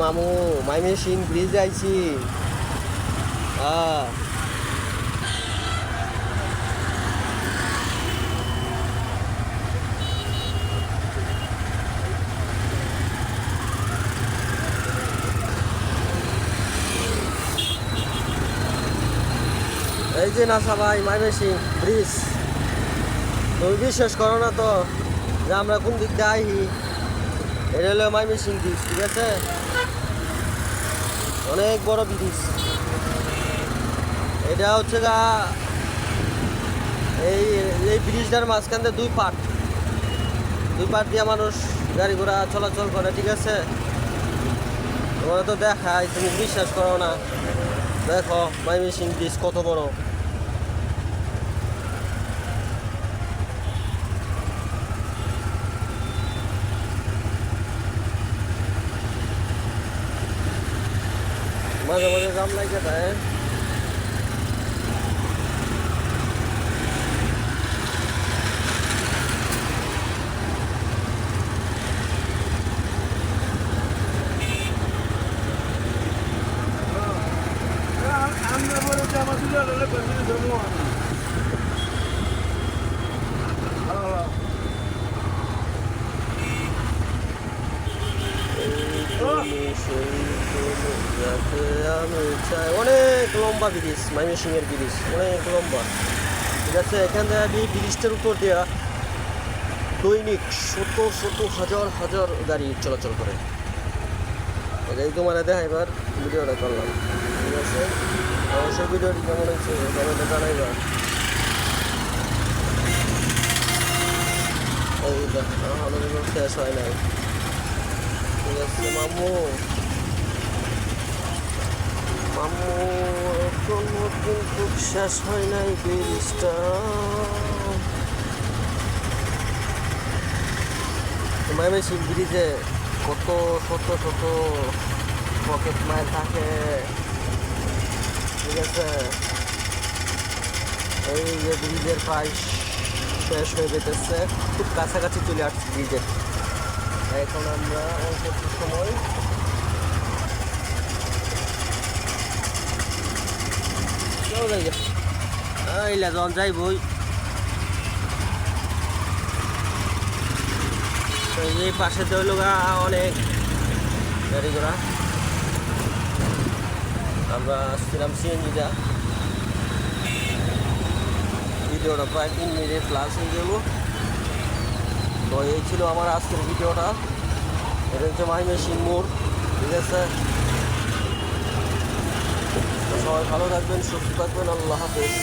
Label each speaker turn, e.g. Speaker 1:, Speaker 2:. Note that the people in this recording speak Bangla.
Speaker 1: মামু মাইমেসিং ব্রিজ আইছি। এই যে না সবাই মাইমেসিং ব্রিজ। তুমি বিশ্বাস করো না তো যে আমরা কোন দিক দিয়ে আইহি। এটা হলো মাইমেসিং ব্রিজ, ঠিক আছে? অনেক বড় ব্রিজ। এটা হচ্ছে গা এই এই ব্রিজটার মাঝখান দিয়ে দুই পার্ট দিয়ে মানুষ গাড়ি ঘোড়া চলাচল করে, ঠিক আছে? তোমরা তো দেখায়, তুমি বিশ্বাস করো না। দেখো মাইমেসিং ব্রিজ কত বড়। মাঝে মাঝে জাম লাগে দেয়। অনেক লম্বা ব্রিজ, ময়মনসিংহের ব্রিজ অনেক লম্বা, ঠিক আছে? এখান থেকে আমি ব্রিজটার উপর দেওয়া দৈনিক শত হাজার গাড়ি চলাচল করে। এটাই তোমার দেখা এবার ভিডিওটা করলাম, ঠিক আছে? অবশ্যই ভিডিওটি কেমন হয়েছে কমেন্টে জানাইবা। এই দেখো শেষ হয় নাই, ঠিক আছে? মামু এখনো কিন্তু শেষ হয় নাই ব্রিজটা। ময়মনসিংহ ব্রিজে কত শত পকেট মাইল থাকে, ঠিক আছে? এই যে ব্রিজের প্রায় শেষ হয়ে যেতেছে, খুব কাছাকাছি চলে আসছে ব্রিজের। এখন আমরা অল্প সময় এইলা যখন যাইবই। এই পাশে তো হইল অনেক গাড়ি ঘোড়া। আমরা আসছিলাম সিএনজিটা। ভিডিওটা প্রায় 3 মিনিট প্লাস হয়ে গেল। তো এই ছিল আমার আজকের ভিডিওটা। এটা হচ্ছে ময়মনসিংহ মোড়, ঠিক আছে? সবাই ভালো থাকবেন, সুস্থ থাকবেন। আল্লাহ হাফেজ।